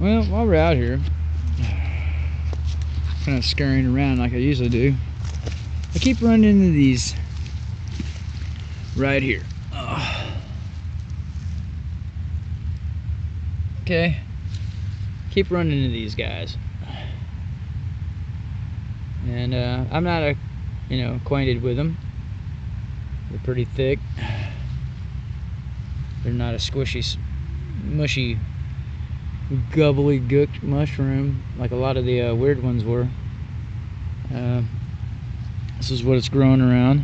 Well, while we're out here, kind of scurrying around like I usually do, I keep running into these right here. Okay, keep running into these guys, and I'm not acquainted with them. They're pretty thick. They're not a squishy, mushy, gobbledygook mushroom like a lot of the weird ones were. This is what it's growing around.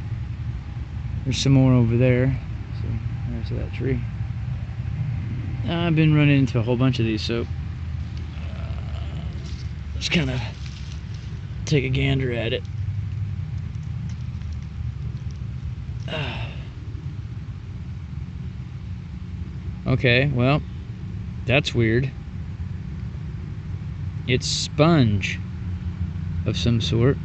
There's some more over there. So there's that tree. I've been running into a whole bunch of these, so let's kind of take a gander at it. Okay, well, that's weird. It's sponge of some sort.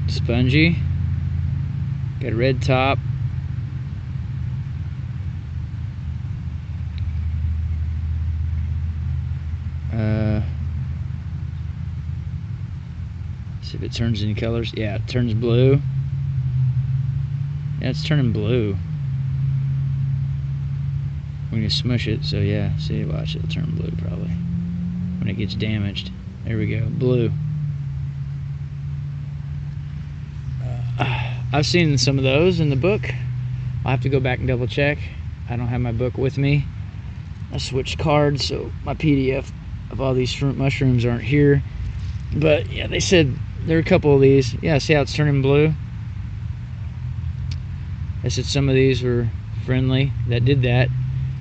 Spongy. Got a red top. See if it turns any colors. Yeah, it turns blue. Yeah, it's turning blue when you smush it. So yeah, see, watch, it'll turn blue probably when it gets damaged. There we go, blue. I've seen some of those in the book. I'll have to go back and double check. I don't have my book with me. I switched cards, so my PDF of all these fruit mushrooms aren't here. But yeah, they said there are a couple of these. Yeah, see how it's turning blue? They said some of these were friendly that did that,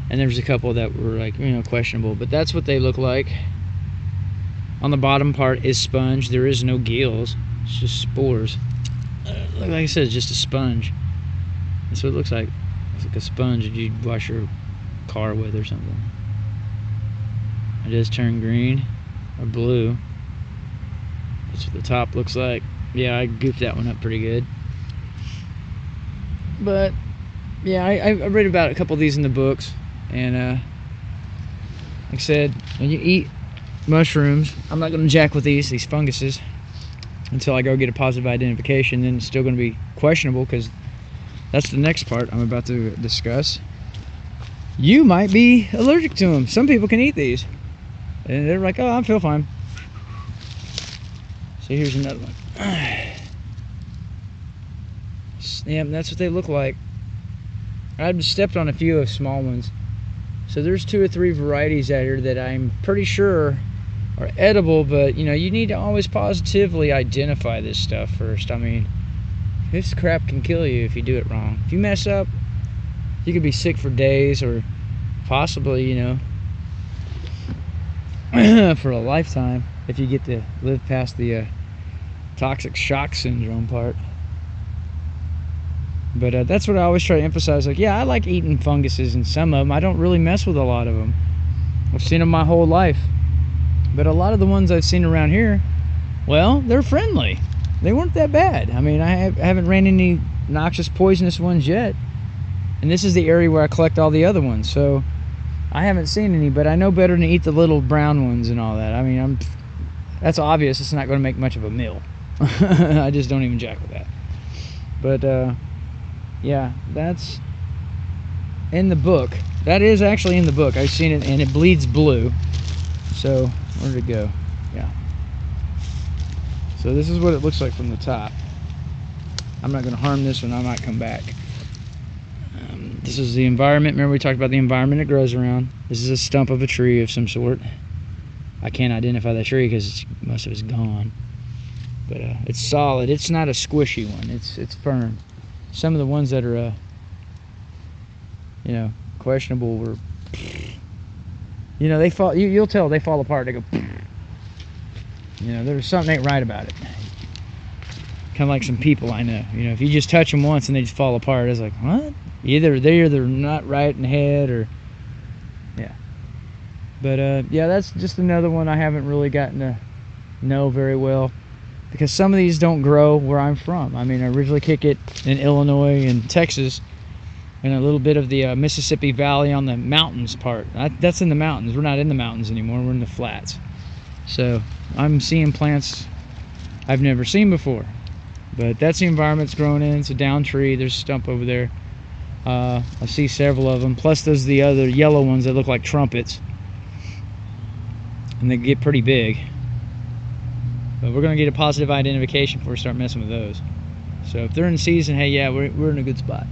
and there was a couple that were like, questionable. But that's what they look like. On the bottom part is sponge. There is no gills. It's just spores. Like I said, it's just a sponge. That's what it looks like. It's like a sponge that you'd wash your car with or something. It does turn green or blue. That's what the top looks like. Yeah, I goofed that one up pretty good. But yeah, I read about a couple of these in the books, and like I said, when you eat mushrooms, I'm not going to jack with these funguses until I go get a positive identification. Then it's still going to be questionable, because that's the next part I'm about to discuss. You might be allergic to them. Some people can eat these, and they're like, oh, I feel fine. So here's another one. Yeah, that's what they look like. I've stepped on a few of small ones. So there's 2 or 3 varieties out here that I'm pretty sure are edible, but you need to always positively identify this stuff first. I mean, this crap can kill you if you do it wrong. If you mess up, you could be sick for days, or possibly, for a lifetime, if you get to live past the toxic shock syndrome part. But that's what I always try to emphasize. Like, yeah, I like eating funguses, and some of them, I don't really mess with a lot of them. I've seen them my whole life. But a lot of the ones I've seen around here, well, they're friendly. They weren't that bad. I mean, I haven't ran any noxious, poisonous ones yet. And this is the area where I collect all the other ones. So I haven't seen any, but I know better than to eat the little brown ones and all that. I mean, that's obvious. It's not going to make much of a meal. I just don't even jack with that. But yeah, that's in the book. That is actually in the book. I've seen it, and it bleeds blue. So where'd it go? Yeah. So this is what it looks like from the top. I'm not going to harm this one. I might come back. This is the environment. Remember, we talked about the environment it grows around. This is a stump of a tree of some sort. I can't identify that tree because most of it's gone. But it's solid. It's not a squishy one. It's firm. Some of the ones that are questionable were, they fall. You'll tell they fall apart. They go. There's something ain't right about it. Kind of like some people I know. If you just touch them once and they just fall apart, it's like, what? Either they're not right in the head, or yeah. But yeah, that's just another one I haven't really gotten to know very well. because some of these don't grow where I'm from. I mean, I originally kick it in Illinois and Texas, and a little bit of the Mississippi Valley on the mountains part. That's in the mountains. We're not in the mountains anymore. We're in the flats. So I'm seeing plants I've never seen before. But that's the environment it's growing in. It's a down tree. There's a stump over there. I see several of them. Plus there's the other yellow ones that look like trumpets. And they get pretty big. But we're going to get a positive identification before we start messing with those. So if they're in season, hey, yeah, we're in a good spot.